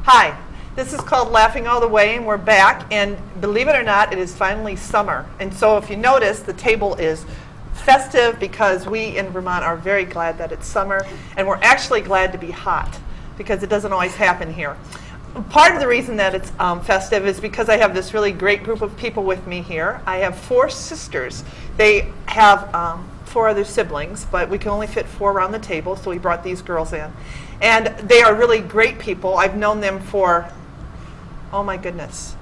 Hi, this is called Laughing All the Way, and we're back, and believe it or not, it is finally summer. And so if you notice, the table is festive because we in Vermont are very glad that it's summer, and we're actually glad to be hot because it doesn't always happen here. Part of the reason that it's festive is because I have this really great group of people with me here. I have 4 sisters. They have 4 other siblings, but we can only fit 4 around the table, so we brought these girls in. And they are really great people. I've known them for, oh my goodness,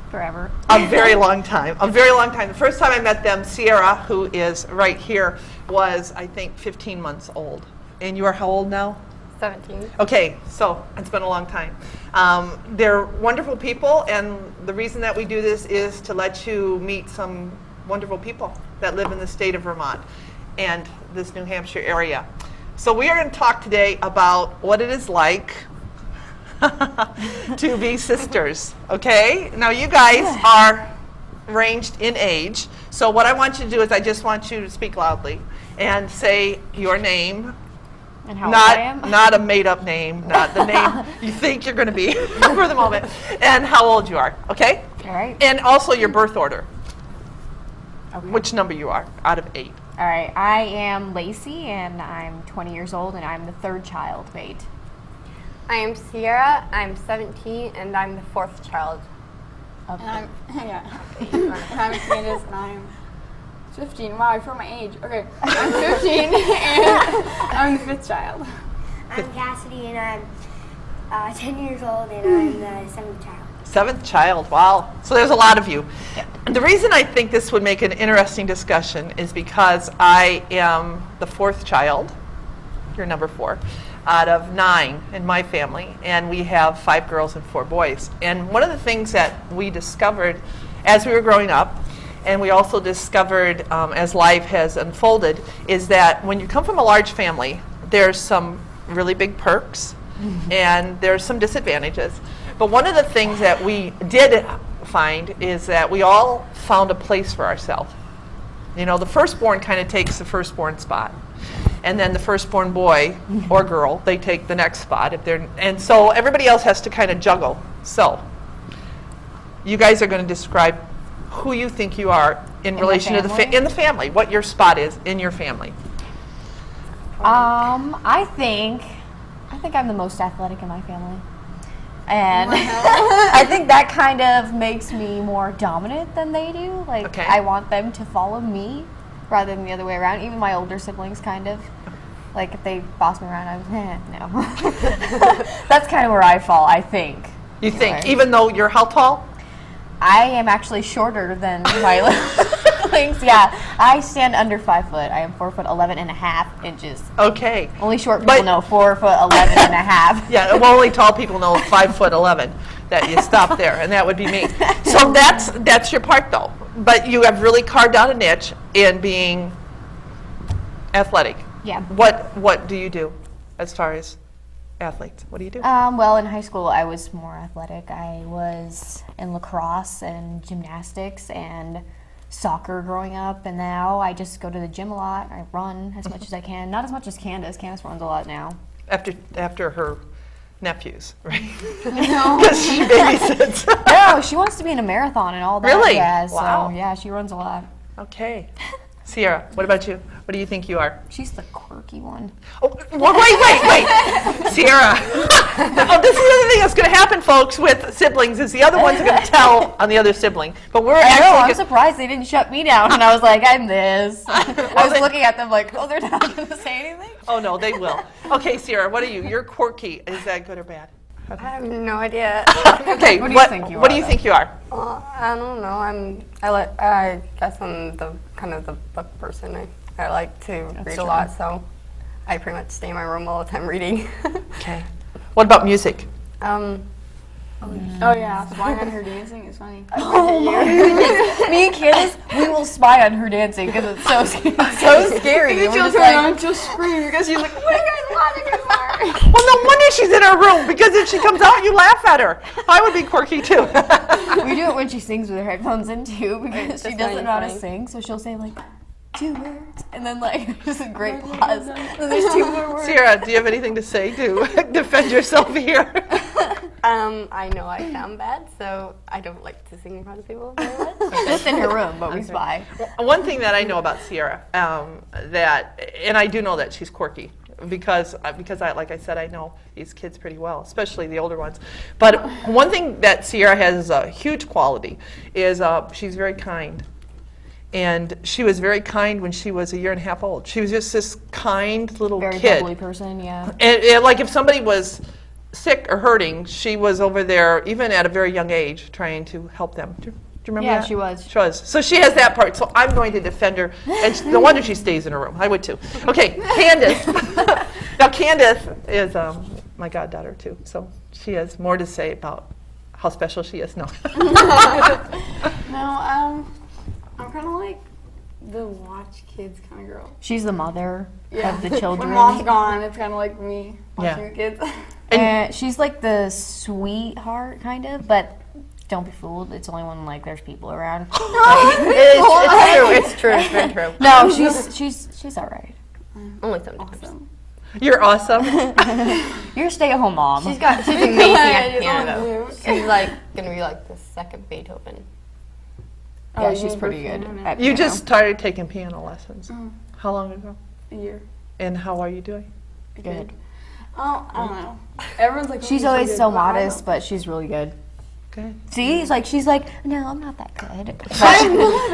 forever. A very long time. A very long time. The first time I met them, Sierra, who is right here, was, I think, 15 months old. And you are how old now? 17. Okay, so it's been a long time. They're wonderful people, and the reason that we do this is to let you meet some wonderful people that live in the state of Vermont and this New Hampshire area. So we are going to talk today about what it is like to be sisters, okay? Now you guys are ranged in age, so what I want you to do is I just want you to speak loudly and say your name. And how old I am? Not a made-up name, not the name you think you're going to be for the moment, and how old you are, okay? All right. And also your birth order, Okay. which number you are out of 8. All right. I am Lacey, and I'm 20 years old, and I'm the 3rd child of 8. I am Sierra. I'm 17, and I'm the 4th child. Of And I'm, and I'm Candace, and I'm 15. Wow, I forgot my age. Okay, I'm 15, and I'm the 5th child. I'm Cassidy, and I'm 10 years old, and I'm the 7th child. 7th child, wow. So there's a lot of you. Yeah. And the reason I think this would make an interesting discussion is because I am the 4th child, you're number 4, out of 9 in my family, and we have 5 girls and 4 boys. And one of the things that we discovered as we were growing up, and we also discovered as life has unfolded, is that when you come from a large family, there's some really big perks, and there's some disadvantages. But one of the things that we did find is that we all found a place for ourselves. You know, the firstborn kind of takes the firstborn spot. And then the firstborn boy or girl, they take the next spot. And so everybody else has to kind of juggle. So you guys are going to describe who you think you are in relation to the family, what your spot is in your family. I think I'm the most athletic in my family. And I think that kind of makes me more dominant than they do. Like, okay. I want them to follow me rather than the other way around. Even my older siblings, kind of. Like, if they boss me around, no. That's kind of where I fall, I think. You think, even though you're how tall? I am actually shorter than my siblings. Yeah, I stand under 5 foot. I am 4 foot 11 and a half inches. Okay. Only short people know 4 foot 11 and a half. Yeah, well, only tall people know 5 foot 11. That you stop there, and that would be me. So that's your part, though. But you have really carved out a niche in being athletic. Yeah. What do you do as far as athletes? What do you do? Well, in high school, I was more athletic. I was in lacrosse and gymnastics and soccer growing up, and now I just go to the gym a lot. I run as much as I can. Not as much as Candace. Candace runs a lot now. After her nephews, right? No. Because she babysits. No, she wants to be in a marathon and all that. Really? Yeah, Wow. So, yeah, she runs a lot. Okay. Sierra, what about you? What do you think you are? She's the quirky one. Oh, wait. Sierra. Oh, this is the other thing that's going to happen, folks, with siblings, is the other ones are going to tell on the other sibling. But we're I know, I'm actually surprised they didn't shut me down. And I was like, I'm this. I was looking at them like, oh, they're not going to say anything? Oh, no, they will. Okay, Sierra, what are you? You're quirky. Is that good or bad? I have no idea. Okay, What do you think you what are, do you though? think you are? I don't know. I guess I'm the kind of the book person. I like to read a lot, so I pretty much stay in my room all the time reading. Okay. What about music? Oh yeah, spying on her dancing is funny. Oh my goodness. Me and Candace, we will spy on her dancing because it's so scary. And then We're she'll just turn like, around and she'll scream because she's like, what are you guys laughing for? Well, no wonder she's in her room, because if she comes out, you laugh at her. I would be quirky, too. we do it when she sings with her headphones in too because she That's doesn't know how to funny. sing, so she'll say like 2 words and then like there's a great pause. And then there's 2 more words. Sierra, do you have anything to say to defend yourself here? I know I sound bad, so I don't like to sing in front of people very much. Just in her room, but we spy. One thing that I know about Sierra, and I do know that she's quirky because I, like I said, I know these kids pretty well, especially the older ones. But one thing that Sierra has a huge quality is she's very kind. And she was very kind when she was 1.5 years old. She was just this kind little Very kid. bubbly person, yeah. And like if somebody was sick or hurting, she was over there, even at a very young age, trying to help them. Do you remember Yeah, that? she was. She was. So she has that part. So I'm going to defend her. And no wonder she stays in her room. I would too. Okay, Candace. Now Candace is my goddaughter too. So she has more to say about how special she is. No. No, I'm kind of like the watch kids kind of girl. She's the mother Yeah. of the children. When mom's gone, it's kind of like me watching Yeah. the kids. And she's like the sweetheart, kind of, but don't be fooled. It's only when like there's people around. It's true. It's very true. No, she's all right. Only sometimes. Awesome. You're awesome. You're a stay-at-home mom. She's amazing at She's piano. on mute. She's like gonna be like the second Beethoven. yeah, you she's mean pretty good. performing At You piano. just started taking piano lessons. How long ago? A year. And how are you doing? good. Oh, I don't know. Everyone's like, She's "Oh, you're always good," so but I modest, don't. but she's really good. Good. See, she's like, no, I'm not that good.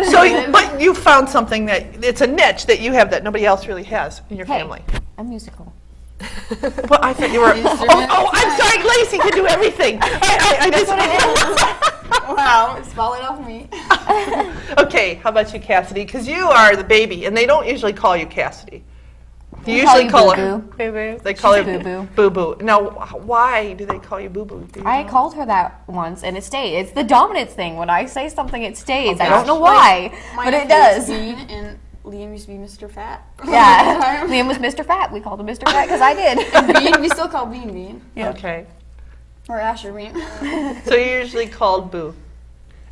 So, but you found something that it's a niche that you have that nobody else really has in your Hey. family. I'm musical. Well, I thought you were. Oh, I'm sorry, Lacey can do everything. I just. Wow, spotlight off me. Okay, how about you, Cassidy? Because you are the baby, and they don't usually call you Cassidy. You Call usually you call her Boo-Boo. They call her She's Boo-Boo. Boo Boo. Now, why do they call you Boo Boo? Do you I know? called her that once, and it stayed. It's the dominance thing. When I say something, it stays. I gosh. don't know why, My but it nephew does. is Bean, and Liam used to be Mr. Fat. Yeah, Liam was Mr. Fat. We called him Mr. Fat because I did. Bean, we still call Bean Bean. Okay. Or Asher Bean. So you're usually called Boo.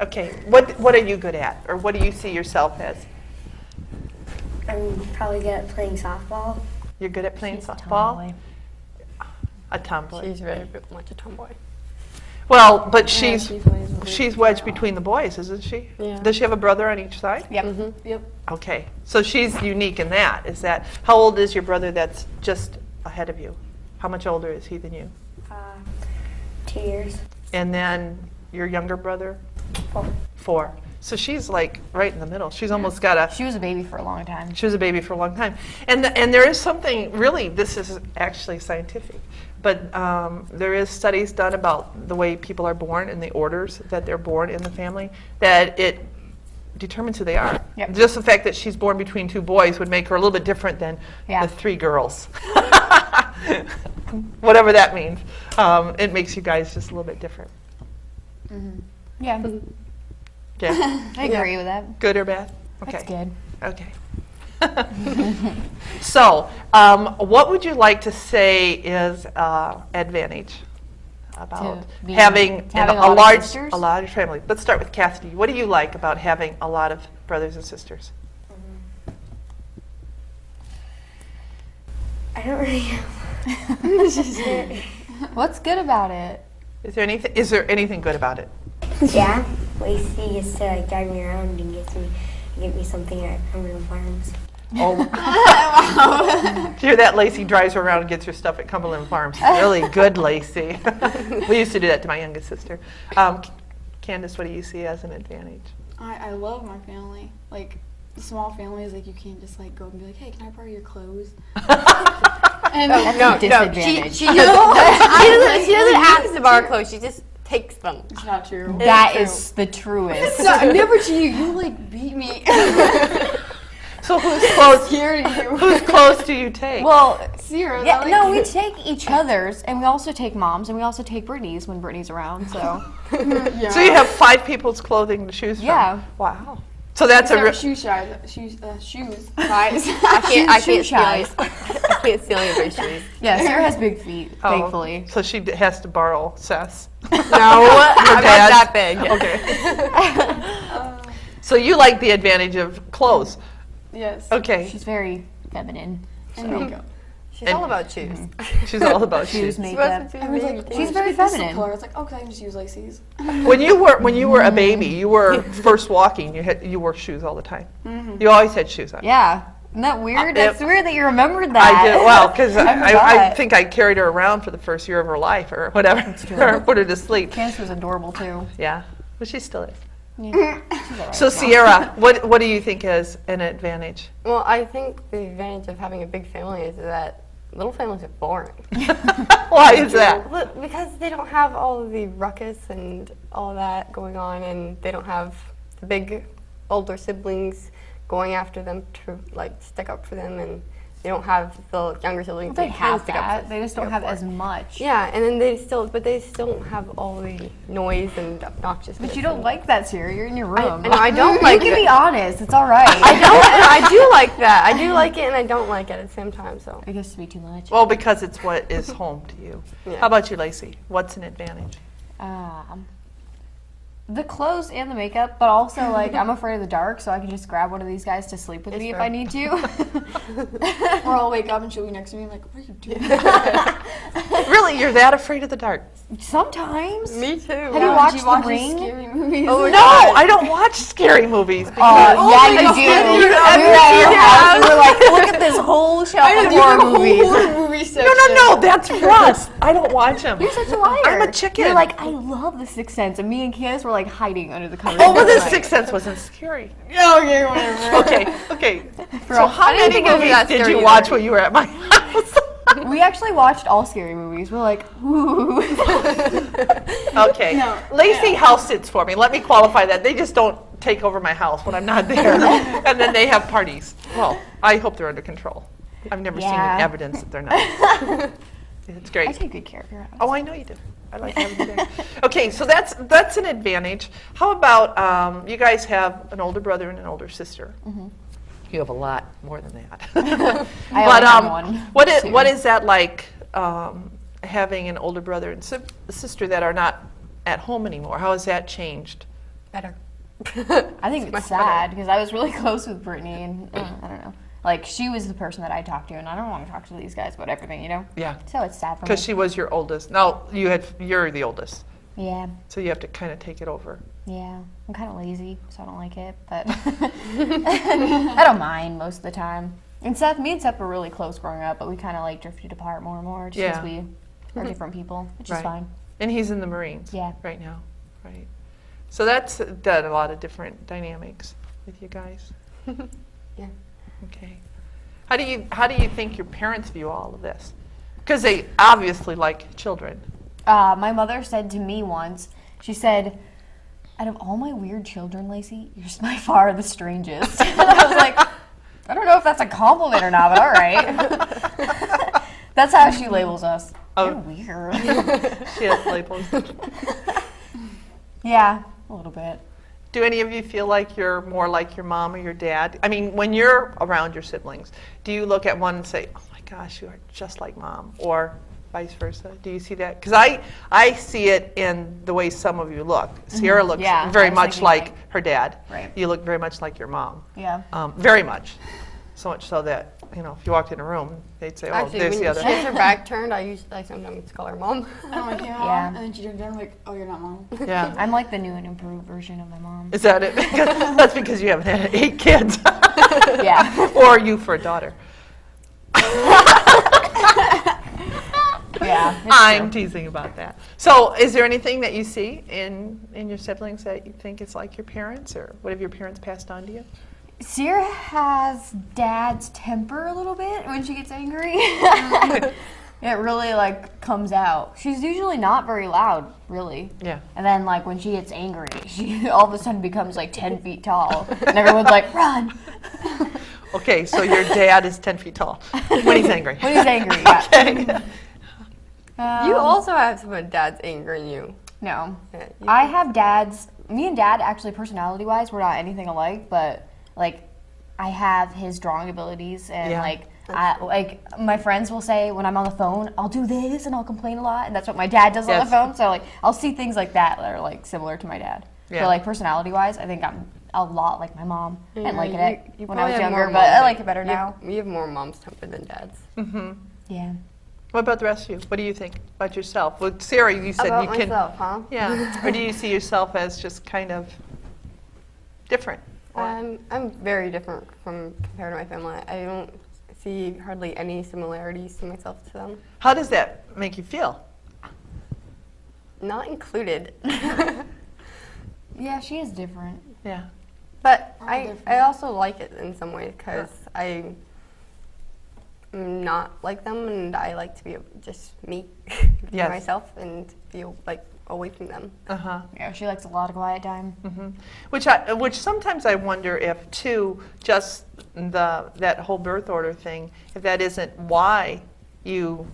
Okay. What are you good at, or what do you see yourself as? I'm probably good at playing softball. You're good at playing She's a softball. tomboy. A tomboy. She's very much a tomboy. Well, but Yeah, she's she plays with she's it. wedged between the boys, isn't she? Yeah. Does she have a brother on each side? Yep. Yep. Okay. So she's unique in that. Is that how old is your brother that's just ahead of you? How much older is he than you? 2 years. And then your younger brother? 4. So she's like right in the middle. She's almost got a. She was a baby for a long time. She was a baby for a long time. And there is something, really, this is actually scientific, but there is studies done about the way people are born and the orders that they're born in the family, that it determines who they are. Yep. Just the fact that she's born between 2 boys would make her a little bit different than Yeah. the 3 girls. Whatever that means. It makes you guys just a little bit different. Yeah, Yeah. I agree with that. Good or bad? Okay. That's good. Okay. So, what would you like to say is advantage about To having having a a lot of large sisters? a large family? Let's start with Cassidy. What do you like about having a lot of brothers and sisters? I don't really What's good about it? Is there anything good about it? Yeah. Lacey gets to like drive me around and get me something at Cumberland Farms. Oh. Do you hear that? Lacey drives her around and gets her stuff at Cumberland Farms. Really good, Lacey. We used to do that to my youngest sister. Candace, what do you see as an advantage? I love my family. Like, small families, like, you can't just, like, go and be like, hey, can I borrow your clothes? And That's a disadvantage. She doesn't ask to borrow clothes. She just takes them. it's not true. That true. is the truest. No, never to you. You, like, beat me. So whose clothes? Scared of you. Whose clothes do you take? Well, Serious. yeah, I like no, we take each other's, and we also take mom's, and we also take Brittany's when Brittany's around. So Yeah. So you have 5 people's clothing to choose from? Yeah. Wow. So that's a Except real. shoe size. Shoes. Size. I Shoe can't steal shy. I can't steal anybody's shoes. yeah, Sarah has big feet, Oh, thankfully. So she has to borrow Seth's. No, I'm not dad's? that big. Okay. So you like the advantage of clothes. Yes. Okay. She's very feminine. And makeup. She's And- all about shoes. She's all about Shoes, shoes. makeup. I was like, She's very feminine. I was like, okay, I can just use laces. When you were a baby, you were first walking. You wore shoes all the time. You always had shoes on. Yeah. Isn't that weird? Yep. That's weird that you remembered that. I did well because I forgot. think I carried her around for the first year of her life or whatever, or put her to sleep. Candace was adorable too. Yeah, but she still is. Yeah. She's all right. So Sierra, what do you think is an advantage? Well, I think the advantage of having a big family is that little families are boring. Why is that? Because they don't have all of the ruckus and all that going on, and they don't have the big older siblings going after them to like stick up for them, and they don't have the younger siblings. They that can have stick up that. for- They just don't stick have up for. as much. Yeah, and then they still don't have all the noise and obnoxiousness. But you don't like that, Sierra. You're in your room. No, I don't like You can it. be honest. It's all right. I do like that. I do like it, and I don't like it at the same time. So It gets to be too much. Well, because it's what is home to you. Yeah. How about you, Lacey? What's an advantage? The clothes and the makeup, but also like I'm afraid of the dark, so I can just grab one of these guys to sleep with me if fair. I need to. Or I'll wake up and she'll be next to me like, what are you doing? Really, you're that afraid of the dark? Sometimes. me too. Have you watched She The watches Ring? scary movies. Oh, No, I don't watch scary movies. Oh, because- yeah, you do. We were at your house and we're like, look at this whole shelf of horror movies. Movie section. No, that's Russ. I don't watch them. You're such a liar. I'm a chicken. You're like, I love The Sixth Sense, and me and Candace were like hiding under the covers. Oh, but The Like, Sixth Sense wasn't scary. Okay, whatever. Okay. So how I didn't many think it would be movies that did scary you either. watch when you were at my house? We actually watched all scary movies. We're like, ooh. Okay. No, Lacey house sits for me. Let me qualify that. They just don't take over my house when I'm not there. And then they have parties. Well, I hope they're under control. I've never seen Yeah. any evidence that they're not. It's I great. take good care of your house. Oh, I know you do. I like having you there. Okay, so that's an advantage. How about you guys have an older brother and an older sister? You have a lot more than that. I But only have one. what is that like having an older brother and sister that are not at home anymore? How has that changed? better. I think it's sad because I was really close with Brittany, and I don't know. Like, she was the person that I talked to, and I don't want to talk to these guys about everything, you know? Yeah, So it's sad for me. because she was your oldest. Now you're the oldest, Yeah, so you have to kind of take it over. yeah. I'm kind of lazy, so I don't like it, but I don't mind most of the time. And me and Seth were really close growing up, but we kind of like drifted apart more and more just because Yeah. we are different people, which is Right. fine. And he's in the Marines Yeah. right now, right? So that's done a lot of different dynamics with you guys. Yeah. Okay. How do you think your parents view all of this? Because they obviously like children. My mother said to me once, she said, out of all my weird children, Lacey, you're by far the strangest. And I was like, I don't know if that's a compliment or not, but all right. That's how she labels us. Oh. You're weird. She has labels. Yeah, a little bit. Do any of you feel like you're more like your mom or your dad? I mean, when you're around your siblings, do you look at one and say, oh my gosh, you are just like mom, or vice versa? Do you see that? Because I see it in the way some of you look. Sierra looks Yeah, I very was much thinking like like- her dad. Right. You look very much like your mom. Yeah. Very much. So much so that, you know, if you walked in a room, they'd say, oh, Actually, there's when the other. she has her back turned, I sometimes call her mom. I'm like, yeah. Yeah. And then she turns around like, oh, you're not mom. Yeah. I'm like the new and improved version of my mom. Is that it? That's because you haven't had 8 kids. Yeah. Or you for a daughter. Yeah. it's I'm true. teasing about that. So, is there anything that you see in your siblings that you think is like your parents, or what have your parents passed on to you? Sierra has dad's temper a little bit when she gets angry. It really like comes out. She's usually not very loud, really. Yeah. And then like when she gets angry, she all of a sudden becomes like 10 feet tall, and everyone's like, "Run!" Okay, so your dad is 10 feet tall when he's angry. When he's angry. Yeah. Okay. You also have some of dad's anger in you. No. Yeah, you- I have dad's. Me and dad actually, personality-wise, we're not anything alike, but like I have his drawing abilities, and Yeah. like my friends will say when I'm on the phone, I'll do this and I'll complain a lot, and that's what my dad does on Yes. the phone. So like I'll see things like that are like similar to my dad. Yeah. But like personality-wise, I think I'm a lot like my mom. I didn't like it You when I probably was have more younger, but I mom's- like it better you now. have more mom's temper than dad's. Yeah. What about the rest of you? What do you think about yourself? Well, Sarah, you said About you can. myself, huh? Yeah. Or do you see yourself as just kind of different? I'm very different compared to my family. I don't see hardly any similarities to myself to them. How does that make you feel? Not included. Yeah, she is different. Yeah. But I'm I different. also like it in some ways because I'm not like them, and I like to be just me, be Yes. myself, and feel like away from them. Uh-huh. Yeah, she likes a lot of quiet time. Which sometimes I wonder if, too, just that whole birth order thing, if that isn't why you've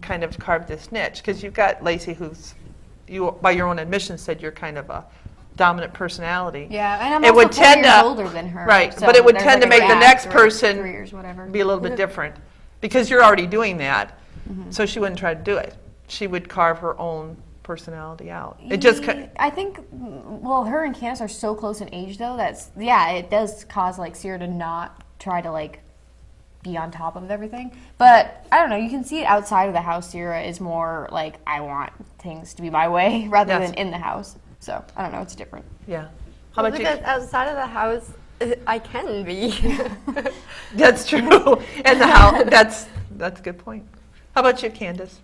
kind of carved this niche, because you've got Lacey, who's by your own admission said you're kind of a dominant personality. Yeah, and I'm It also would 4 tend years to- older than her. right, so but it would there's tend to like a make the gap, next or person 3 years, whatever. be a little bit different, because you're already doing that, so she wouldn't try to do it. She would carve her own personality out. It just I think, well, her and Candace are so close in age, though, it does cause, like, Sierra to not try to, like, be on top of everything. But, I don't know, you can see it outside of the house. Sierra is more, like, I want things to be my way, rather Yes. than in the house. So, I don't know, it's different. yeah. How about you? Because outside of the house, I can be. That's true. And the house, that's a good point. How about you, Candace?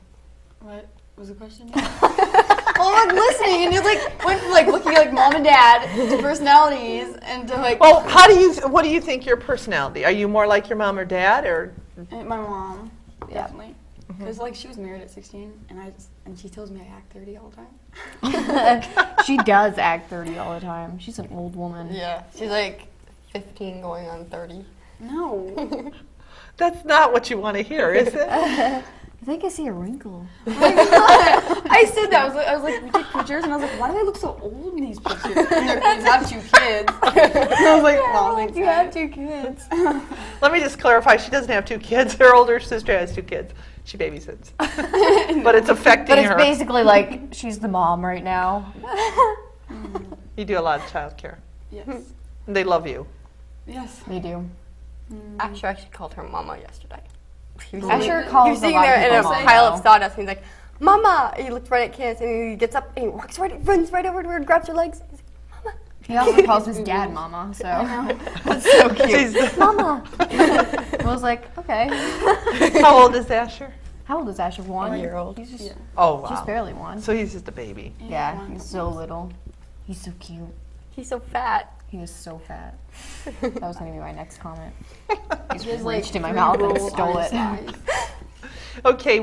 What was the question? Well, I'm like listening, and you like went from like looking like mom and dad to personalities, and to like Well, what do you think your personality? Are you more like your mom or dad, or? and my mom, definitely, because like she was married at 16, and she tells me I act 30 all the time. She does act 30 all the time. She's an old woman. Yeah, she's like 15 going on 30. No, That's not what you want to hear, is it? I think I see a wrinkle. I said that. I was like, we take pictures, and I was like, why do I look so old in these pictures? And their kids have 2 kids. And I was like, well, thanks, You have guys. 2 kids. Let me just clarify. She doesn't have 2 kids. Her older sister has 2 kids. She babysits, but it's affecting But it's her. basically like she's the mom right now. You do a lot of childcare. Yes, And they love you. yes. We do. Actually, I called her mama yesterday. He was Asher sitting- calls he was sitting a lot of there in a people mama pile of now. sawdust, and he's like, "Mama!" And he looked right at Candace, and he gets up and he runs right over to her and grabs her legs. He's like, "Mama!" He also calls his dad mama, so that's so cute. She's- Mama. I was like, okay. How old is Asher? How old is Asher? 1? 1 year old. He's just, Yeah. Oh, wow. just barely 1. So he's just a baby. Yeah, he's so little. He's so cute. He's so fat. He is so fat. That was going to be my next comment. He's He has, just like, reached in my 3 mouth and rolls stole on his it. eyes. Okay,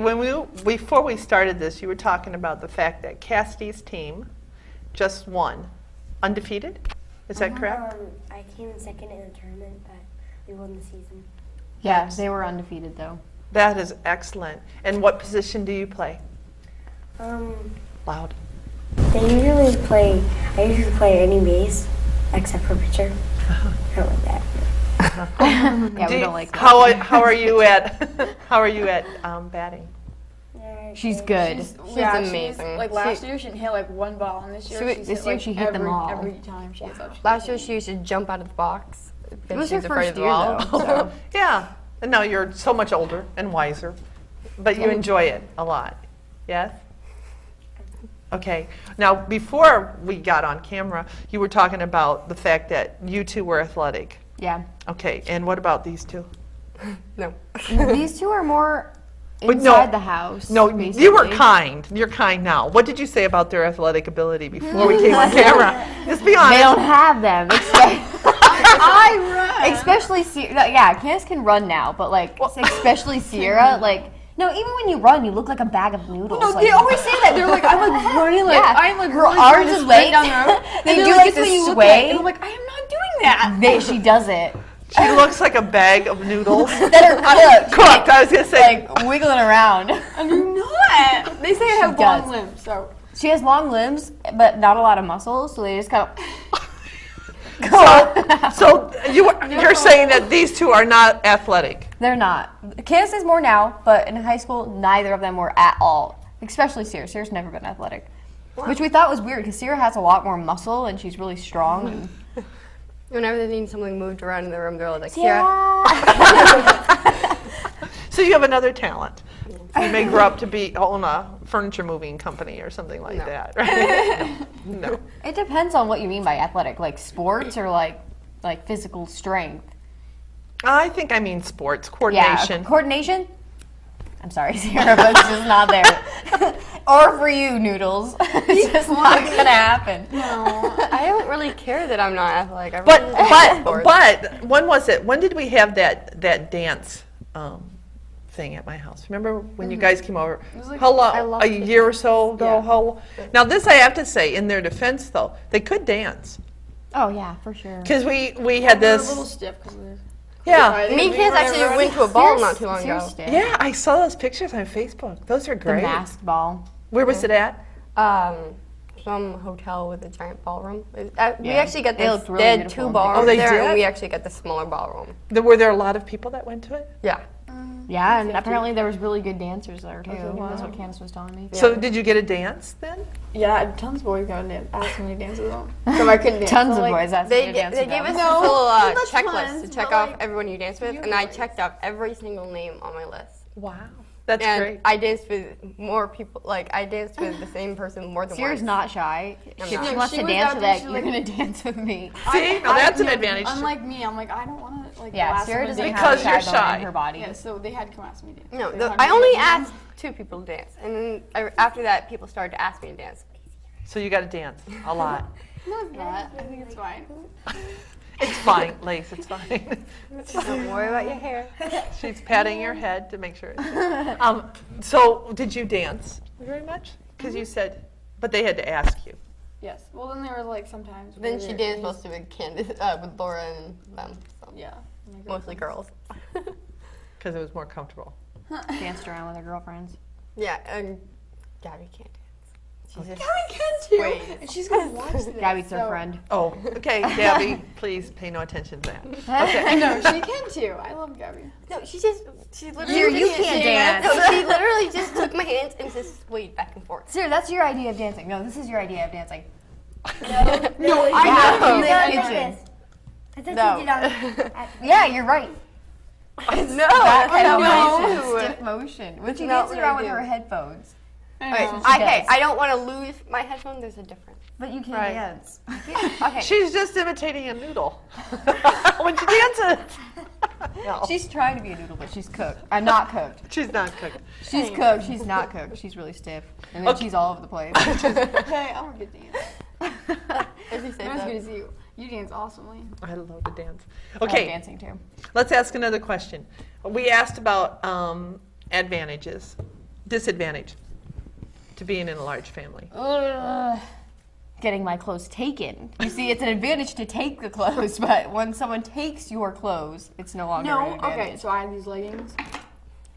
before we started this, you were talking about the fact that Cassidy's team just won, undefeated. Is that correct? I came in second in the tournament, but we won the season. Yeah, they were undefeated though. That is excellent. And what position do you play? Loud. I usually play any base except for pitcher. I don't like that. Yeah, we Do- don't like that. How are you at batting? She's good. She's amazing. amazing. Like last year, she didn't hit like 1 ball, and this year, She- she's this hit, year like, she hit them all. every time she gets up. she Last hits year, it. she used to jump out of the box. It was She her afraid first of the year wall. though. So. Yeah. And now you're so much older and wiser, but you enjoy it a lot. Yes? Okay. Now, before we got on camera, you were talking about the fact that you two were athletic. Yeah. Okay. And what about these two? No. These two are more But inside the house. No, you were basically. kind. You're kind now. What did you say about their athletic ability before we came on camera? Just be honest. They don't have them. Especially Sierra. Yeah, Candace can run now, but like, especially Sierra, like, no, even when you run, you look like a bag of noodles. No, like, they always say that. They're like, I'm like running, like Yeah. I'm like Her really arms trying to and sprint legs, down the road. they And they're do, like, like, "It's when this you look sway." at it." And I'm like, I am not doing that. she does it. She looks like a bag of noodles. That are Cooked. I was gonna say. like wiggling around. I'm not. They say I have She long does. limbs, so She has long limbs, but not a lot of muscles, so they just kind of. So you're saying that these two are not athletic. They're not. Candace is more now, but in high school, neither of them were at all. Especially Sierra. Sierra's never been athletic. Which we thought was weird, because Sierra has a lot more muscle, and she's really strong. And Whenever they need something moved around in the room, they're like, Sierra! So you have another talent. You may grow up to own a furniture moving company or something like No. that, right? No. It depends on what you mean by athletic, like sports or like physical strength. I think I mean sports Yeah, coordination. coordination. I'm sorry, Sarah, but it's just not there. Or for you, Noodles, it's just not gonna happen. I don't really care that I'm not athletic. I But really like sports. but when was it? When did we have that dance thing at my house? Remember when you guys came over? like- How I long? love A to year or so ago? Yeah. How? Now this I have to say, in their defense though, they could dance Oh yeah, for sure. because we had We were a this. little stiff because we're. Yeah. Me and Kids actually went to a ball not too long ago. Yeah, I saw those pictures on Facebook. Those are The great. masked ball. Where was it at? Some hotel with a giant ballroom. We Yeah. actually got They this. looked really They had beautiful. 2 ballrooms Oh, they there, did? and we actually got the smaller ballroom. Were there a lot of people that went to it? Yeah. Yeah, and apparently there was really good dancers there too. That's what Candace was telling me. So did you get a dance then? Yeah, tons of boys got to ask me to dance with them. So I couldn't dance. Tons So, of like, boys asked They, me to dance they with gave us them. this No, little not checklist tons, to but, check off like, everyone you dance with, few and I boys. checked off every single name on my list. Wow, that's and great. I danced with more people. Like I danced with the same person more than Sierra's once. not shy. If she not. wants She to was dance out with there, that, she you're like- gonna dance with me. See, now that's an advantage. Unlike me, I'm like, I don't want to like. Yeah, last Sierra someone doesn't dance. Because have you're a shy bone shy. in her body. Yeah, so they had to come ask me to dance. No, They had I to only dance. asked 2 people to dance, and then after that, people started to ask me to dance. So you got to dance a lot. No, it's not. I think it's fine. It's fine, Lace. It's fine. Don't worry about your hair. She's patting your head to make sure. So did you dance very much? Because you said, but they had to ask you. Yes. Well, then there was like sometimes. Then where she it danced was- mostly with Candace, with Laura and them. So. Yeah. Oh my God. Mostly girls. Because it was more comfortable. Danced around with her girlfriends. Yeah, and Gabby can't dance. She's just Can too. Wait. And she's gonna watch this. Gabby's her so- friend. Oh, okay, Gabby, please pay no attention to that. Okay. No, she can too. I love Gabby. No, she literally Sierra, you just- can't dance. No, she literally just took my hands and just swayed back and forth. Sierra, that's your idea of dancing. No, this is your idea of dancing. No, Yeah, I in know. the like kitchen. this. I thought No. you did on. Yeah, you're right. No, That kind of no. motion, stiff motion. When she not dances what around I with do. her headphones. Okay, She okay, does. I don't want to lose my headphone. There's a difference. But you can't Right. dance. Okay. She's just imitating a noodle when she dances. No, She's trying to be a noodle, but she's cooked. I'm not cooked. she's not cooked. She's cooked. She's not cooked. She's really stiff. And then she's all over the place. Hey, I'm a good dancer. As you say Not as so. good as you. You dance awesomely. I love to dance. I love Okay, dancing too. let's ask another question. We asked about disadvantage to being in a large family. Getting my clothes taken. You see, it's an advantage to take the clothes, but when someone takes your clothes, it's no longer an No, advantage. okay, so I have these leggings.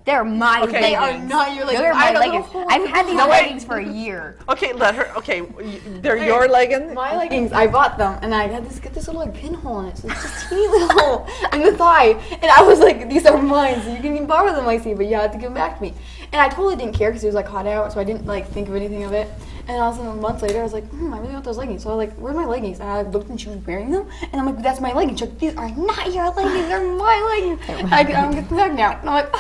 They're my Okay. leggings. They are not your leggings. They're I my know the leggings. whole I've had these No, wait. leggings for a year. Okay, let her. Okay, they're your leggings. My leggings, I bought them, and I had get this little like pinhole in it, so it's just teeny little hole in the thigh. And I was like, these are mine, so you can even borrow them, I see, but you have to give them back to me. And I totally didn't care because it was like hot out, so I didn't like think of anything of it. And all of a sudden, months later, I was like, I really want those leggings. So I was like, where's my leggings? And I like, looked and she was wearing them, and I'm like, that's my leggings. She's like, these are not your leggings, they're my leggings. I don't get them back now. And I'm like,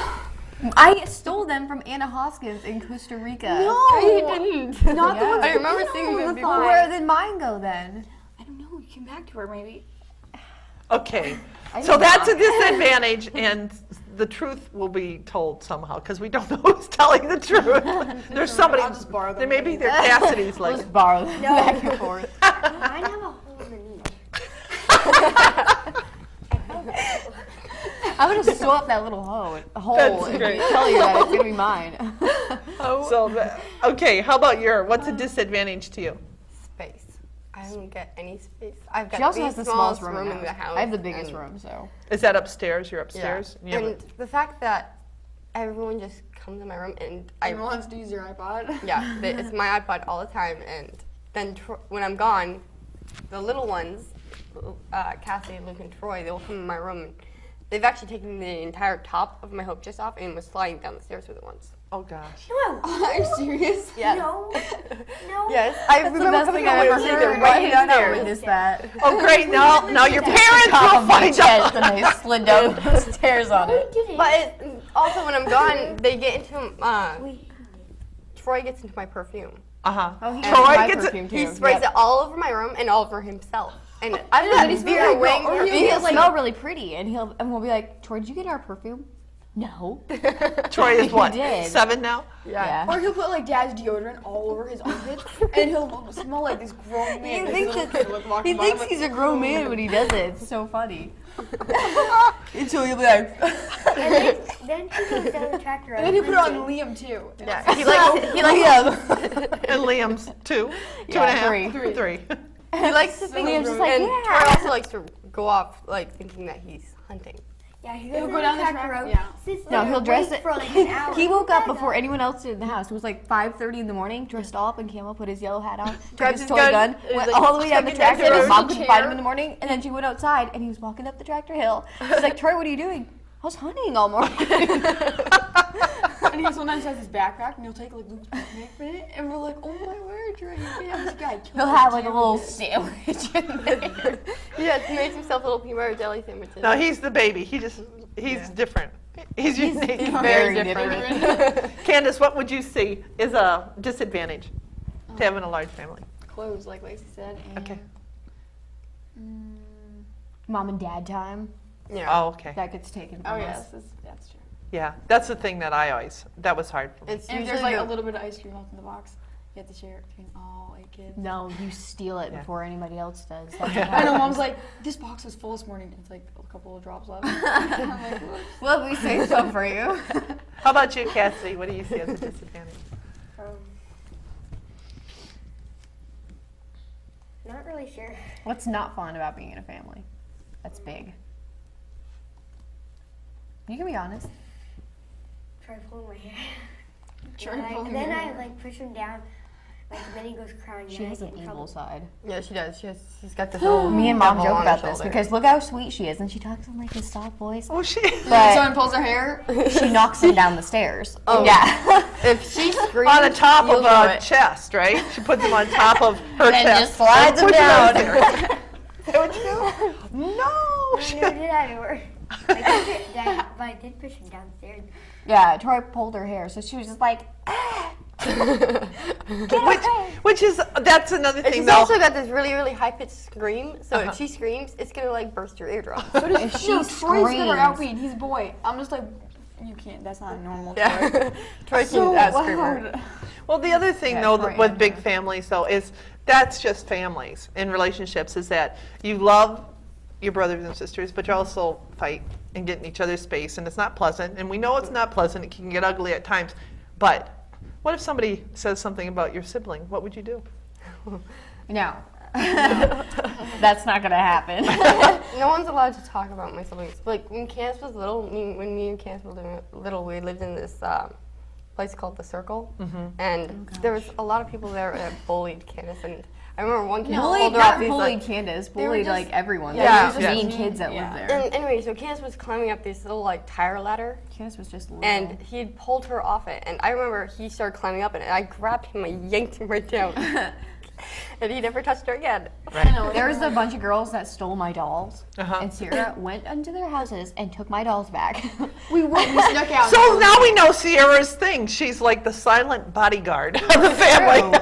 I stole them from Anna Hoskins in Costa Rica. No, you didn't. not the Yeah. ones I remember with the seeing pinhole in them the before. thigh. Where did mine go then? I don't know. You came back to her maybe. Okay, I so did that's a not. disadvantage, and the truth will be told somehow because we don't know who's telling the truth. There's somebody. I'll just borrow them There may be from their Cassidy's Let's leggings. borrow them back and forth. Mine have a hole in the needle. I'm gonna sew up that little hole That's and great. tell you that it's gonna be mine. Okay, how about what's a disadvantage to you? Space. I don't get any space. I've got She also the has the smallest smallest room in the house. I have the biggest and- room, so. Is that upstairs? You're Yeah. upstairs? You have a- And the fact that everyone just comes in my room and Everyone wants to use your iPod. yeah, it's my iPod all the time. And then when I'm gone, the little ones, Cassie, Luke, and Troy, they will come in my room. And they've actually taken the entire top of my hope chest off and was sliding down the stairs with it once. Oh gosh. No, Are you serious? Yes. no, no. Yes, I remember coming home and seeing them right downstairs. that. Oh great, now your parents will find out. and they slid down the stairs on We it. did it. But also when I'm gone, they get into, We- Troy gets into my perfume. Uh-huh. he Troy my gets it. perfume too. He sprays it all over my room and all over himself. And I don't know, and he's he's being really a wing. cool. Or He'll smell really pretty, and we'll be like, Troy, did you get our perfume? No. Troy is what? did. 7 now? Yeah. Or he'll put like dad's deodorant all over his armpits, and he'll smell like this grown man. He This thinks, little kid, like, walking he by. thinks I'm he's a grown man when he does it. It's so funny. Until you'll be like, And then she goes down the tractor. And then he put it on Liam too. Yeah, he likes And Liam's 2, 2.5, 3. he likes to think, Liam's just like, and yeah. Troy also likes to go off like thinking that he's hunting. Yeah, he He'll goes go down the tractor track. road, Yeah. sits No, there, he'll dress waits it. for like an hour. He woke up before anyone else did in the house. It was like 5:30 in the morning, dressed all up in camo, put his yellow hat on, took Grabbed his his toy gun, gun, and went like, all the way down the stuck it down tractor. the His road. mom couldn't find him in the morning, and then she went outside, and he was walking up the tractor hill. She's like, Troy, what are you doing? I was hunting all morning. And he sometimes has his backpack, and he'll take like Luke's backpack from it, and we're like, oh my word, Troy, you can't have this guy. He'll have like a little sandwich in there. Yes, he makes himself little peanut butter jelly sandwiches. No, he's the baby. He's different. He's unique. Very different. Candace, what would you see is a disadvantage to having a large family? Clothes, like Lacey said. And Okay. Mom and dad time. Yeah. Oh, okay. That gets taken from Oh us. yes, that's true. Yeah, that's the thing that that was hard for me. It's And if usually there's like the- a little bit of ice cream left in the box, you have to share it between all 8 kids. No, you steal it Yeah. before anybody else does. That's what I know, happens. mom's like, this box was full this morning. And it's like a couple of drops left. I'm like, "Whoops." Well, we saved some for you. How about you, Cassidy? What do you see as a disadvantage? Not really sure. What's not fun about being in a family? That's big. You can be honest. Try pulling my hair. Try And pulling then your I hair. like push him down. Like then he goes crying. She and I has get an in evil trouble. side. Yeah, she does. She's got this old Me and mom devil joke on her about this shoulder. because look how sweet she is, and she talks in like a soft voice. Oh, she. But Someone pulls her hair. she knocks him down the stairs. Oh. Yeah. If she screams, On the top you'll of know a it. chest, right? She puts him on top of her And chest. just slides him pushes down. upstairs. Is that what you do? No. I never did that before. But I did push him downstairs. Yeah, Troy pulled her hair, so she was just like, Which is, that's another And thing she's though. also got this really, really high pitched scream. So Uh-huh. if she screams, it's gonna like burst your eardrum. if she No, Troy's never screams. outbeat. He's a boy. I'm just like, you can't. That's not normal. Troy. Yeah. Troy So can screamer. loud. Well, the other thing Yeah, though Troy with and big her. families though is that's just families and relationships is that you love your brothers and sisters, but you also fight and get in each other's space, and it's not pleasant. And we know it's not pleasant. It can get ugly at times. But what if somebody says something about your sibling? What would you do? No. That's not gonna happen. No one's allowed to talk about my siblings. Like when Candace was little, when me and Candace were little, we lived in this place called the Circle, and there was a lot of people there that bullied Candace. And I remember one kid Bullied, pulled her off. not He's bullied like, Candace, were bullied just- like everyone. Yeah, There was yeah. just mean kids that Yeah. lived there. and anyway, so Candace was climbing up this little like tire ladder, Candace was just little. and he had pulled her off it. And I remember he started climbing up it, and I grabbed him, I yanked him right down, and he never touched her again. There was a bunch of girls that stole my dolls, Uh-huh. and Sierra went into their houses and took my dolls back. We snuck out. So now we know Sierra's thing. She's like the silent bodyguard of the family.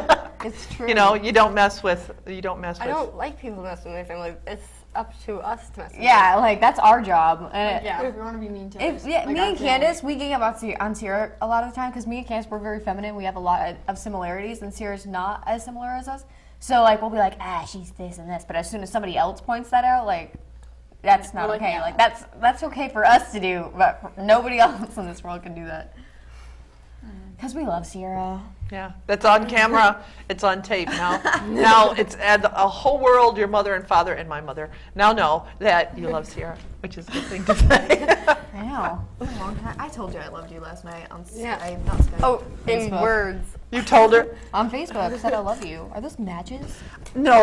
It's true. You know, you don't mess with. I don't like people messing with my family. It's up to us to mess with Yeah, like that's our job. And Yeah, if we want to be mean to If, us, yeah, like me our and family. Candace, we gang up on Sierra a lot of the time because me and Candace, we're very feminine. We have a lot of similarities, and Sierra's not as similar as us. So, like, we'll be like, she's this and this. But as soon as somebody else points that out, like, that's not We're like, okay. no. Like, that's okay for us to do, but nobody else in this world can do that. Because we love Sierra. Yeah, that's on camera. It's on tape now. Now it's and a whole world, your mother and father and my mother, now know that you love Sierra, which is a good thing to say. I know. It was a long time. I told you I loved you last night on Yeah. Skype, not Skype. Oh, in Facebook. words. You told her? On Facebook, said I love you. Are those matches? No.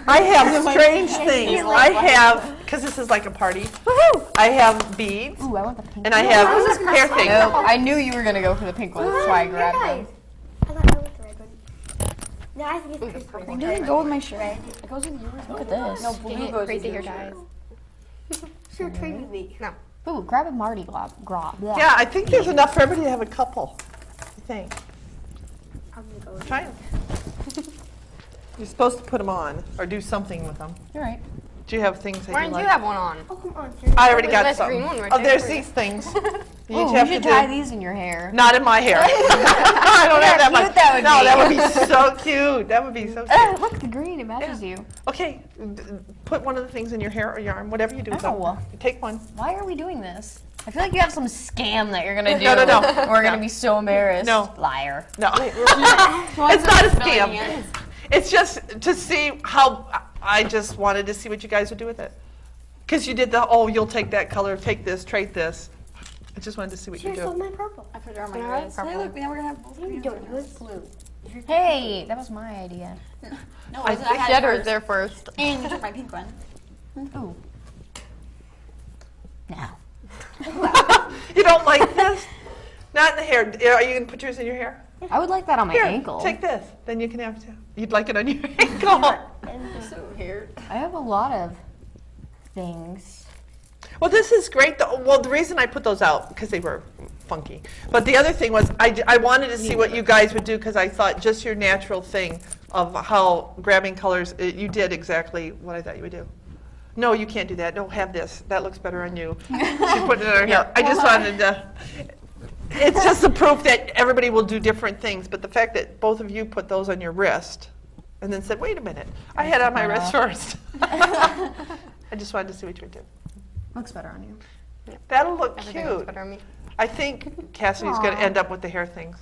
I have strange things. I have, because this is like a party, I have beads, Ooh, I want the pink and I one. have hair things. Nope, I knew you were gonna go for the pink one. That's why I grabbed them. I thought I went the red one. No, I think it's purple. It doesn't go with my shirt. It goes with yours. Look at this. No, blue goes with your guys. Sure, trade with me. No. Ooh, grab a Mardi Gras. Yeah, I think there's enough for everybody to have a couple, I think. I'm gonna go with Try them. You're supposed to put them on or do something with them. You're right. Do you have things that Why you didn't like? you have one on? Oh, come on. I already got That's some. green one right Oh, there there's for you. these things. You Ooh, each we have should to tie do. these in your hair. Not in my hair. I don't have that much. cute that would no, be. that would be so cute. That would be so cute. Look, the green. It matches you. Okay, put one of the things in your hair or your arm, whatever you do with them. Ow. Take one. Why are we doing this? I feel like you have some scam that you're gonna do. No. We're gonna be so embarrassed. No. Liar. No, it's not a scam. It's just to see how. I just wanted to see what you guys would do with it. Because you did you'll take that color, take this, trade this. I just wanted to see what you Sure, so do. my purple. I put it on my Yeah, dress. purple. Hey, look, now we're gonna have both You green don't on do it blue. Hey, that was my idea. No, I I, I had Shedder's hers. there first. And you took my pink one. Ooh. Now. You don't like this? Not in the hair. Are you going to put yours in your hair? I would like that on my Here, ankle. take this. Then you can have two. You'd like it on your ankle. So weird. I have a lot of things. Well, this is great. Well, the reason I put those out, because they were funky. But the other thing was I wanted to see what you guys would do, because I thought just your natural thing of how grabbing colors, you did exactly what I thought you would do. No, you can't do that. No, have this. That looks better on you. She put it in her hair. I just wanted to. It's just the proof that everybody will do different things, but the fact that both of you put those on your wrist and then said, wait a minute, I had it on my wrist first. I just wanted to see what you would do. Looks better on you. That'll look Everything looks cute. better on me. I think Cassidy's going to end up with the hair things.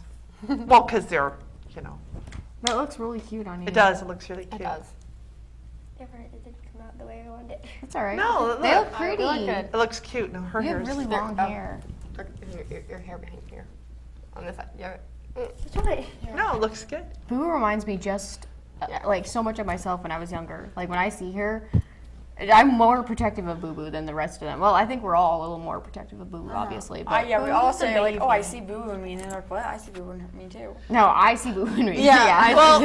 Well, because they're, That looks really cute on you. it does. It looks really cute. It does. It didn't come out the way I wanted it. It's all right. No, They look. look pretty. look good. It looks cute. No, her You hair have is. really There- long oh. hair. Look, your hair behind here. On this side. Yeah. That's right. No, it looks good. Boo reminds me just Yeah. like so much of myself when I was younger. Like when I see her, I'm more protective of Boo Boo than the rest of them. Well, I think we're all a little more protective of Boo Boo, obviously. But Yeah, we all Boo Boo's a say like, oh, I baby. see Boo Boo in me, and they're like, what? I see Boo Boo in me too. No, I see Boo Boo in me. Well,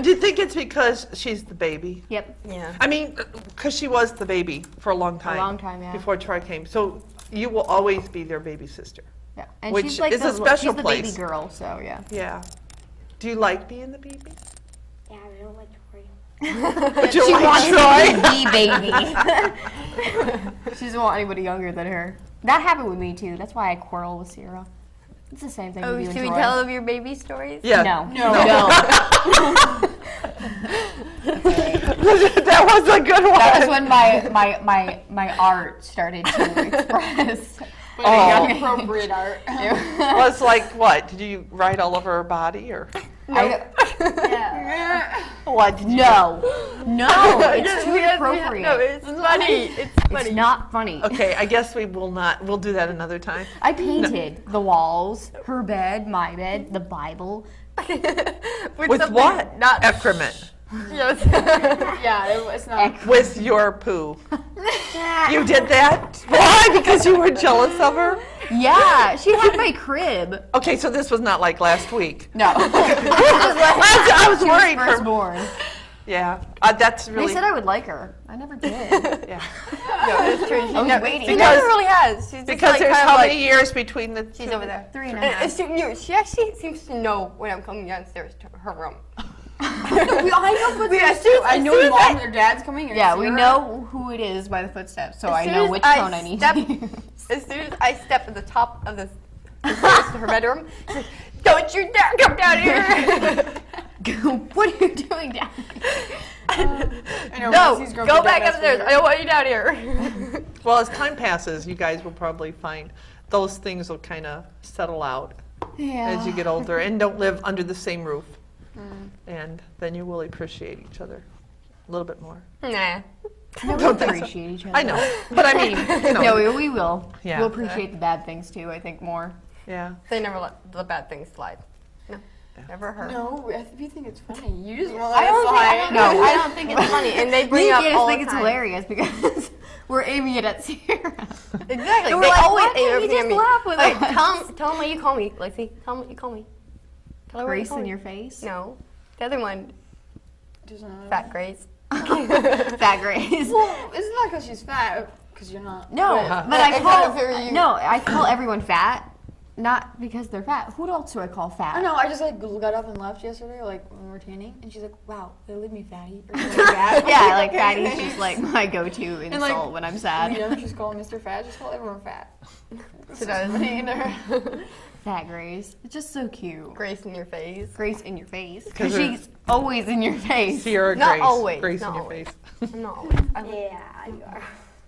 do you think it's because she's the baby? Yep. Yeah. I mean, because she was the baby for a long time. long time, yeah. Before Troy came. So you will always be their baby sister. Yeah. And Which she's like is a the, special she's the place. baby girl, so yeah. Yeah. Do you like being the baby? Yeah, I don't like Tori. But you She like wants Troy? to be the baby. She doesn't want anybody younger than her. That happened with me too. That's why I quarrel with Sierra. It's the same thing Oh, with you should and we Troy. tell them your baby stories? Yeah. No. That was a good one. That was when my art started to express. Oh. Appropriate art. Was like what? Did you write all over her body or Yeah. what? Did you No, it's too appropriate. No, it's funny. It's funny. It's not funny. Okay, I guess we will not. We'll do that another time. I painted the walls, her bed, my bed, the Bible. With something what? Not Excrement. Yes. Yeah, it's not. With your poo. You did that? Why? Because you were jealous of her? Yeah, she had my crib. Okay, so this was not like last week. No, I was worried. for- firstborn. Yeah, that's They really. said I would like her. I never did. Yeah. No, it's true. She, I was no, waiting. she Because- never really has. She's just Because like, there's kind how of many like, years between the she's two? over there. 3.5. She actually seems to know when I'm coming downstairs to her room. I know as soon as- I as know soon your as I- mom and your dad's coming. And Yeah, we Sarah. know who it is by the footsteps, so As I soon know as which I tone I need step- to use. As soon as I step at the top of the stairs to her bedroom, she's like, "Don't you dare come down here!" What are you doing down here? I know, No, Rosie's girl go did back that upstairs. last I don't want you down here. Well, as time passes, you guys will probably find those things will kind of settle out. as you get older and don't live under the same roof. And then you will appreciate each other a little bit more. Nah. We Don't think so. appreciate each other. I know, but I mean, you know, No, we will. Yeah. We'll appreciate the bad things too, I think, more. yeah. They never let the bad things slide. No. Never heard. No, we think it's funny. You just want to I don't, think, I, slide. don't, I don't think it's funny. And they bring Me up and Candace all think the it's time. hilarious because we're aiming it at Sierra. Exactly. And we're They like, always why can't you aim at just me. laugh with Like, us? tell them what you call me, Lacey. Tell them what you call me. Tell her what you Grace call in me. your face? No. The other one, Doesn't matter. Fat Grace. Fat Grace. Well, it's not because she's fat. Because you're not. No, But- but I I call kind of hear you. no, I call everyone fat, not because they're fat. Who else do I call I fat? know. I just like got up and left yesterday, like when we were tanning, and she's like, "Wow, they leave me fatty." Or something like that. Yeah, like fatty's just like my go-to insult like, when I'm You sad. don't just call Mr. Fat. Just call everyone fat. She does. Fat Grace. It's just so cute. Grace in your face. Grace in your face. 'Cause Because they're- she's always in your face. Sierra Not Grace. always, Grace not in your always. face. I'm not always. Yeah, you are.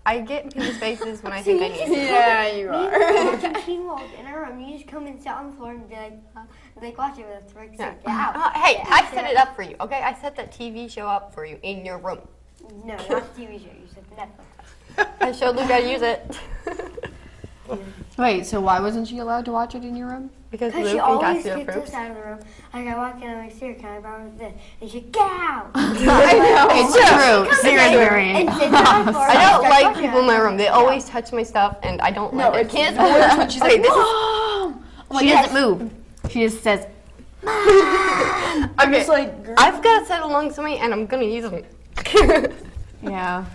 I get in people's faces when I think I need to. Yeah, you are. Watching Teen Wolf in our room. You just come and sit on the floor and be like watch it with us. Like, Yeah. sit out. Hey, I Sit set out. it up for you, okay? I set that TV show up for you in your room. No, not TV show. You said Netflix. I showed Luke how to use it. Wait, so why wasn't she allowed to watch it in your room? Because Because Luke she and always Cassie are kicks fruits. us out of the room. Like I walk in, I'm like, Sarah, can I borrow this? And she, get out! It's true. Sierra's very And sits on the floor I and don't starts like talking people in to my us. room. They always touch my stuff, and I don't No, like it's it. Candace always when she's Okay, like, this is- "Mom!" She doesn't move. She just says, I'm just like, girl. I've got it set along somebody, and I'm gonna use them. yeah.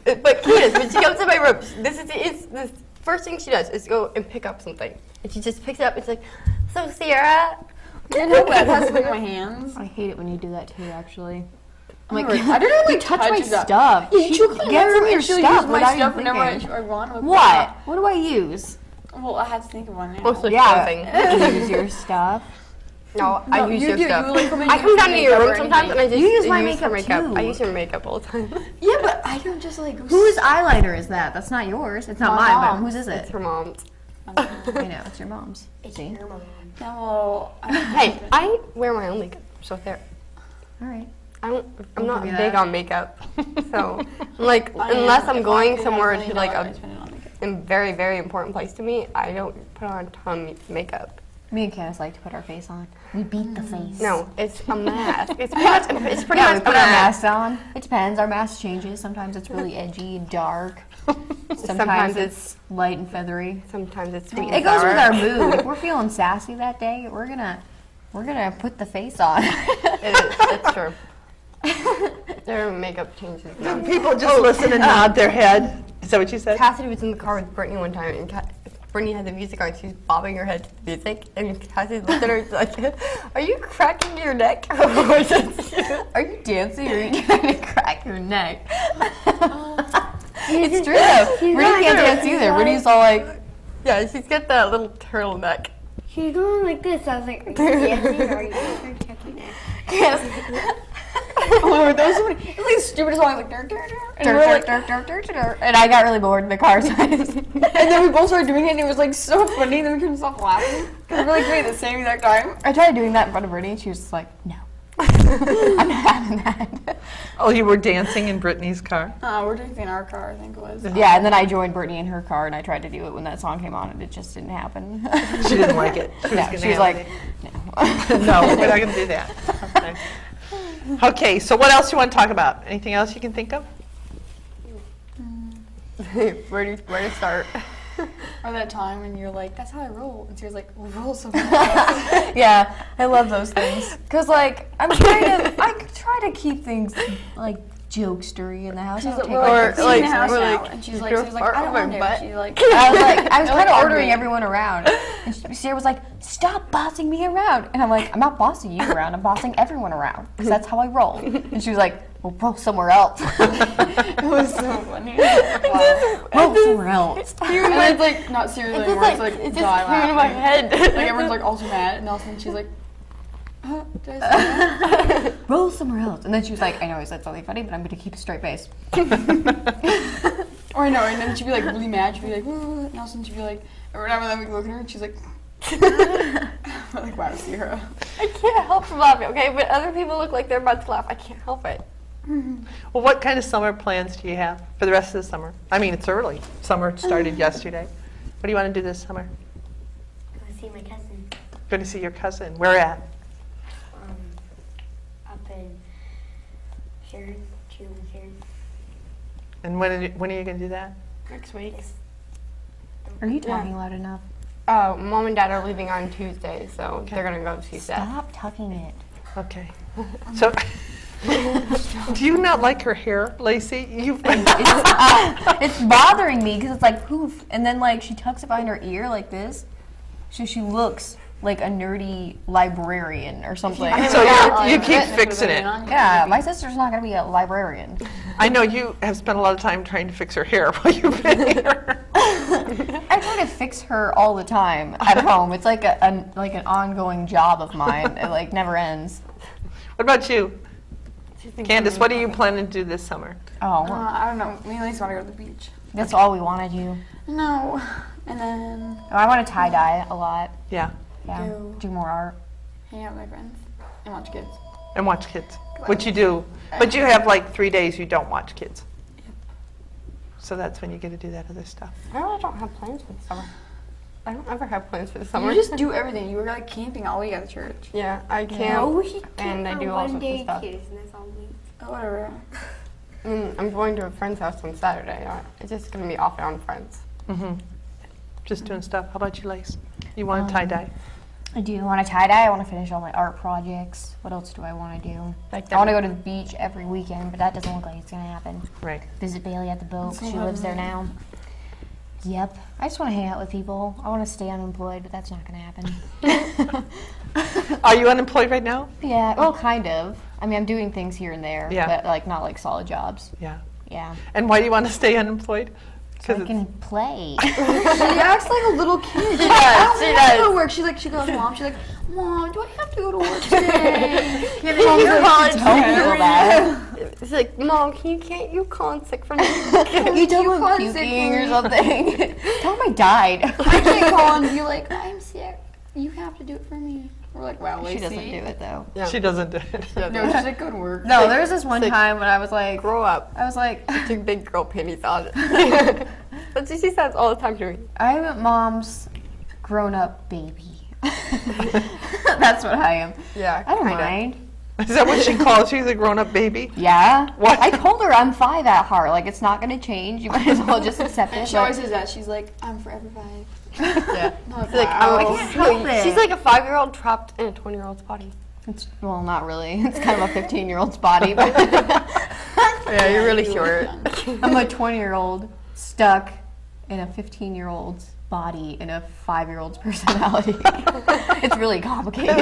But Candace, when she comes to my room, it's the first thing she does is go and pick up something, and she just picks it up. And she's like, "So Sierra." I know, but it has to like my hands. I hate it when you do that too, actually. I'm Like, like, I don't really you touch my that. stuff. Yeah, she'll come Get over rid of and your she'll stuff use my without stuff even whenever thinking. I want. I'm like, What? What do I use? Well, I had to think of one now. Mostly Yeah, clothing. use your stuff. No, I use you your do. stuff. You, like, come in I and come use down to your makeup room or sometimes, and I just You use my her makeup, makeup. I too. use your makeup all the time. Yeah, but I don't just like. Whose eyeliner is that? That's not yours. It's not My mine, but mom's. whose is It's it? her mom's. I know, it's your mom's. It's See? your mom. No. Hey, I wear my own makeup, so there. All right. I'm I'll not give you big that. on makeup, so like I unless am. I'm If I going paid somewhere $5 to like million, a I'd spend it on makeup. very very important place to me, I don't put on a ton of makeup. Me and Candace like to put our face on. We beat the face. No, it's a mask. It's pretty much Yeah, we put a our mask. masks on. It depends. Our mask changes. Sometimes it's really edgy and dark. Sometimes Sometimes it's light and feathery. Sometimes it's sweet. It and goes sour. with our mood. If we're feeling sassy that day, we're gonna put the face on. It's true. Their makeup changes. now. People just listen and nod their head. Is that what you said? Cassidy was in the car with Brittany one time, and Brittany had the music on. She was bobbing her head to the music, and Cassidy looked at her and was like, "Are you cracking your neck?" Are you dancing or are you trying to crack your neck? It's true though. Brittany can't dance either. Brittany's all like, Yeah, she's got that little turtleneck. She's going like this. I was like, are you dancing or are you just checking it? oh my word, that was so funny. It's like the stupidest song, like, and we're like, and I got really bored in the car, so I just, And then we both started doing it, and it was like so funny that we couldn't stop laughing. Because we're like doing it at the same exact time. I tried doing that in front of Brittany, and she was just like, no. I'm not having that. Oh, you were dancing in Brittany's car? We're dancing in our car, I think it was. Yeah, and then I joined Brittany in her car, and I tried to do it when that song came on, and it just didn't happen. She didn't like it. No, she was like, no. No, we're not going to do that. Okay, so what else do you want to talk about? Anything else you can think of? Where to start? Or that time when you're like, that's how I roll. And Sierra's like, well, roll something else. Yeah, I love those things. Cause like I try to keep things like jokestery in the house. I don't take We're things like, like, in the house we're now. like, And she's "You're like, gonna fart I don't on my want to. butt?" She's like, I was kind of like ordering ugly. everyone around. And Sierra was like, stop bossing me around. And I'm like, I'm not bossing you around. I'm bossing everyone around. Because that's how I roll. And she was like, well, roll somewhere else. it was so funny. Wow. Roll somewhere else. And then it's like, not seriously anymore. It's like, it's die just came in my laughing. head. Like everyone's like also mad. And all of a sudden she's like, did I say that? Roll somewhere else. And then she was like, I know I said something funny, but I'm going to keep a straight face. Or I know, and then she'd be like really mad. She'd be like, ooh, and all of a sudden she'd be like, or whatever. Then we look at her and she's like, Like, wow, Sierra. I can't help laughing, okay? But other people look like they're about to laugh. I can't help it. Well, what kind of summer plans do you have for the rest of the summer? I mean, it's early. Summer started yesterday. What do you want to do this summer? Go see my cousin Going to see your cousin. Where at? up in Sharon, Sharon. And when are you going to do that? Next week. Are you talking loud enough? Mom and Dad are leaving on Tuesday, so they're gonna go see Seth. Stop tucking it. Okay. So, do you not like her hair, Lacey? You've been It's bothering me because it's like poof, and then like she tucks it behind her ear like this, so she looks like a nerdy librarian or something. So you keep fixing it. Yeah, my sister's not gonna be a librarian. I know you have spent a lot of time trying to fix her hair while you've been here. I try to fix her all the time at home. It's like an ongoing job of mine. It like never ends. What about you? Candace, what are you planning to do this summer? Oh, I don't know. Me and Lacey want to go to the beach. that's all we want to do. No. And then I want to tie dye a lot. Yeah, Yeah, Go. do more art. hang out with my friends and watch kids. and watch kids, which you do. But you have like 3 days you don't watch kids. So that's when you get to do that other stuff. I really don't have plans for the summer. I don't ever have plans for the summer. You just do everything. You were like camping all week at the church. Yeah, I camp. we And I do all sorts of stuff. Kids, and that's all we. Oh, whatever. I'm going to a friend's house on Saturday. It's just gonna be off and on friends. Just doing stuff. How about you, Lace? You want to tie dye? I do want to tie dye. I want to finish all my art projects. What else do I want to do? Like I want to go to the beach every weekend, but that doesn't look like it's going to happen. Right. Visit Bailey at the boat. She lives there now. Yep. I just want to hang out with people. I want to stay unemployed, but that's not going to happen. Are you unemployed right now? Yeah, well, kind of. I mean, I'm doing things here and there, Yeah. but like not like solid jobs. Yeah. Yeah. And why do you want to stay unemployed? So I can play. She acts like a little kid. She does, she does. Go to work. She goes, Mom. She's like, Mom, do I have to go to work today? It's like, Mom, can't you call in sick for me? You tell him call in sick puking for or me. something. Tell him I died. I can't call and be like, I'm sick. You have to do it for me. We're like, wow, Lacey. She doesn't do it though. She doesn't do it. No, she's like, go to work. No, there was this one time when I was like, Grow up. Take big girl panties on. That's what she says all the time to me. I'm Mom's grown-up baby. That's what I am. Yeah, I don't kinda. mind. Is that what she calls you, the grown-up baby? Yeah. What? I told her I'm 5 at heart. Like, it's not going to change. You might as well just accept it. She always says that. She's like, I'm forever 5. Yeah. No, She's like, wow. I can't help it. She's like a 5-year-old trapped in a 20-year-old's body. It's, well, not really. It's kind of a 15-year-old's body. But Yeah, you're really short. I'm a 20-year-old stuck in a 15-year-old's body in a 5-year-old's personality. It's really complicated.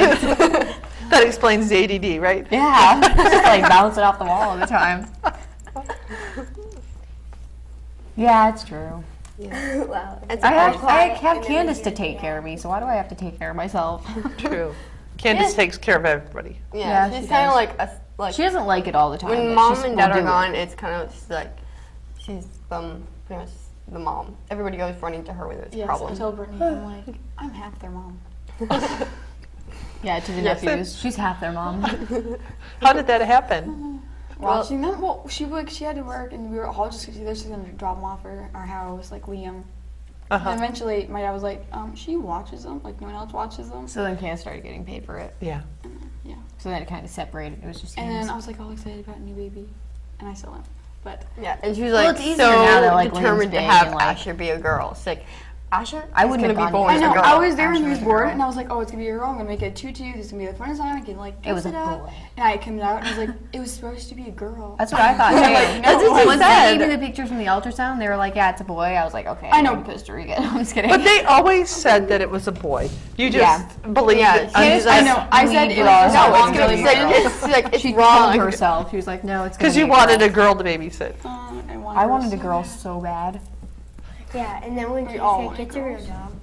That explains the ADD, right? Yeah. Just like bounce it off the wall all the time. Yeah, it's true. Wow. I have Candace to take care of me, so why do I have to take care of myself? True. Candace takes care of everybody. Yeah, Yeah, she's she kind of does. like a She doesn't like it all the time. when but mom she's- and will dad are do it. gone, it's kind of just like she's pretty much the mom. Everybody goes running to her with its Yes, I problems. told Brittany, I'm like, I'm half their mom. Yeah, to the Yes. nephews. She's half their mom. How did that happen? Watching them, well, she had to work, and we were all just either she's gonna drop them off at our house, like Liam. Uh-huh. And eventually, my dad was like, she watches them, like no one else watches them. So then Candace started getting paid for it. Yeah. Yeah. So then it kind of separated. It was just And Candace. then I was like all excited about a new baby, and I still am. But Yeah, and she was Well, like it's easier so now that, like, determined to Liam's big have and, like- Asher be a girl. She's like, Asher, I is wouldn't gonna have be gone born I as know a girl. I was there when he Asher was was a born, girl. and I was like, oh, it's gonna be a girl. I'm gonna make it a tutu. This is gonna be the funnest time. I can like. It was dress a up. boy. And I came out, and I was like, it was supposed to be a girl. That's what I thought too. That's what she Once said. they gave me the pictures from the ultrasound, they were like, "Yeah, it's a boy." I was like, "Okay." I know. I'm in Costa Rica. I'm just kidding. But they always said that it was a boy. You just Yeah. believed Yeah, it. Candace- I know. I said believed it it all. was No, not it's wrong. gonna It's be like, a girl. it's she wrong. told herself. She was like, "No, it's." Because gonna you be a wanted girl." a girl to babysit. I wanted a girl so bad. Yeah, and then when We she all said, want "Gets a real girls. job,"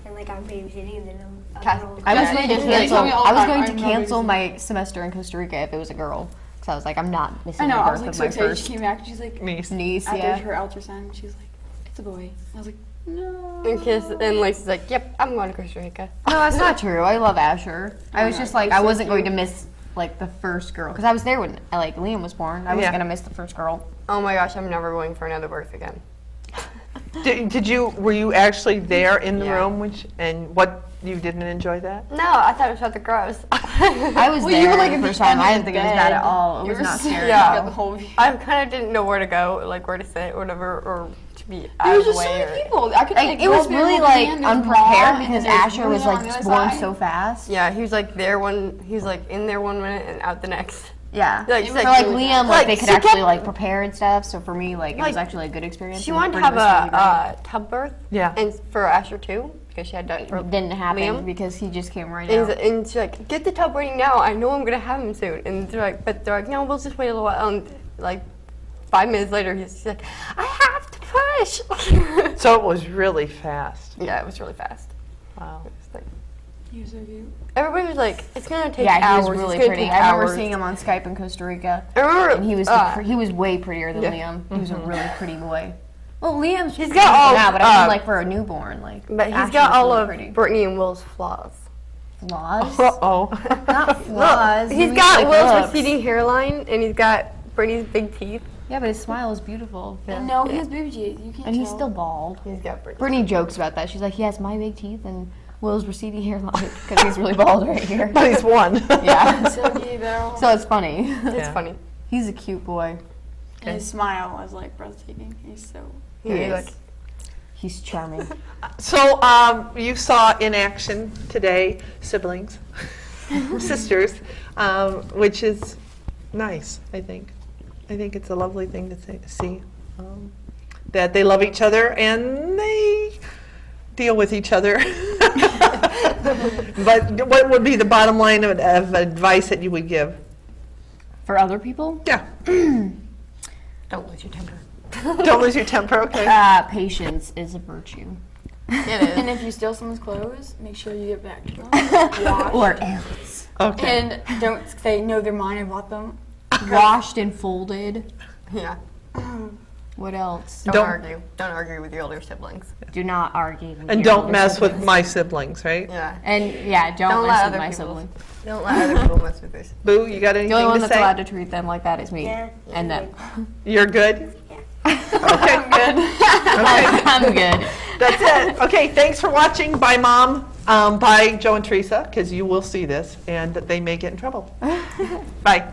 and like I'm babysitting, and then I'm Cass- girl. I was That's going what to they cancel. tell me all I the was time. going to I'm not cancel babysitting. my semester in Costa Rica if it was a girl. Because I was like, I'm not missing I know. the I birth was like of so my excited. first She came back, and she's like, Niece. niece. after Yeah. her ultrasound, she's like, it's a boy. And I was like, And Lacey's like, yep, I'm going to Costa Rica. No, that's not true. I love Asher. I was just like, I wasn't going to miss like the first girl because I was there when like Liam was born. I wasn't Yeah. gonna miss the first girl. Oh my gosh, I'm never going for another birth again. Were you actually there in the Yeah. room, and what, you didn't enjoy that? No, I thought it was rather gross. I was Well, there you were, like, the at the first time. end I of didn't the think it was bad bed. at all. It You was were not sitting scary. Yeah. got the whole view. I kind of didn't know where to go, like where to sit or whatever, or to be out There of was the just so way. many people. I could Like, like, it go was up there, really hold like hand, there's unprepared mom, because and there's Asher was Bruno on like the just other born side. so fast. Yeah, he was like he was like in there 1 minute and out the next. Yeah. Like, For she's like really Liam, fast. like they could she actually kept- like prepare and stuff. So for me, like it was Like, actually a good experience. She and wanted to Brittany have was really a tub birth. Yeah. And for Asher too, because she had done it for great. It didn't happen Liam. because he just came right And, out. and she's like, get the tub ready now. I know I'm gonna have him soon. And they're like, no, we'll just wait a little while. And like 5 minutes later, she's like, I have to push. So it was really fast. Yeah, it was really fast. Wow. It was like, You're so cute. everybody was like, it's gonna take Yeah, he hours. was really it's gonna pretty. take I remember hours. seeing him on Skype in Costa Rica, I remember, and he was way prettier than Yeah. Liam. He was a really pretty boy. Well, Liam's He's got beautiful all, now, but I mean like for a newborn, like. but he's Asher's got all really of pretty. Brittany and Will's flaws. Flaws. Uh-oh. Not flaws. you He's mean, got like, Will's looks. receding hairline, and he's got Brittany's big teeth. Yeah, but his smile is beautiful. No, he has baby teeth. You can't And he's tell. still bald. He's got Brittany. Brittany jokes about that. She's like, he has my big teeth and Will's receding hairline because he's really bald right here. But he's one. Yeah. So cute though. So it's funny. It's Yeah. funny. He's a cute boy. And his smile was like breathtaking. He's so. He He's is. like, He's charming. So you saw in action today siblings, sisters, which is nice, I think. I think it's a lovely thing to see, that they love each other and they deal with each other. But what would be the bottom line of advice that you would give? For other people, Yeah, don't lose your temper. don't lose your temper, okay? patience is a virtue. It And is. if you steal someone's clothes, make sure you get back to them. Wash. Or else. Okay. And don't say, no, they're mine, I bought them. Washed and folded. Yeah. What else? Don't Don't- argue. Don't argue with your older siblings. Do not argue. With And your don't older mess with siblings. my siblings, right? Yeah. And yeah, don't Don't mess let with other my people- sibling. Don't let other people mess with this. Boo, you got anything The only one to that's say? allowed to treat them like that is me. Yeah. And them. You're good? Okay, good. Okay. I'm good. That's it. Okay, thanks for watching. Bye, Mom. Bye, Joe and Teresa, because you will see this, and they may get in trouble. Bye.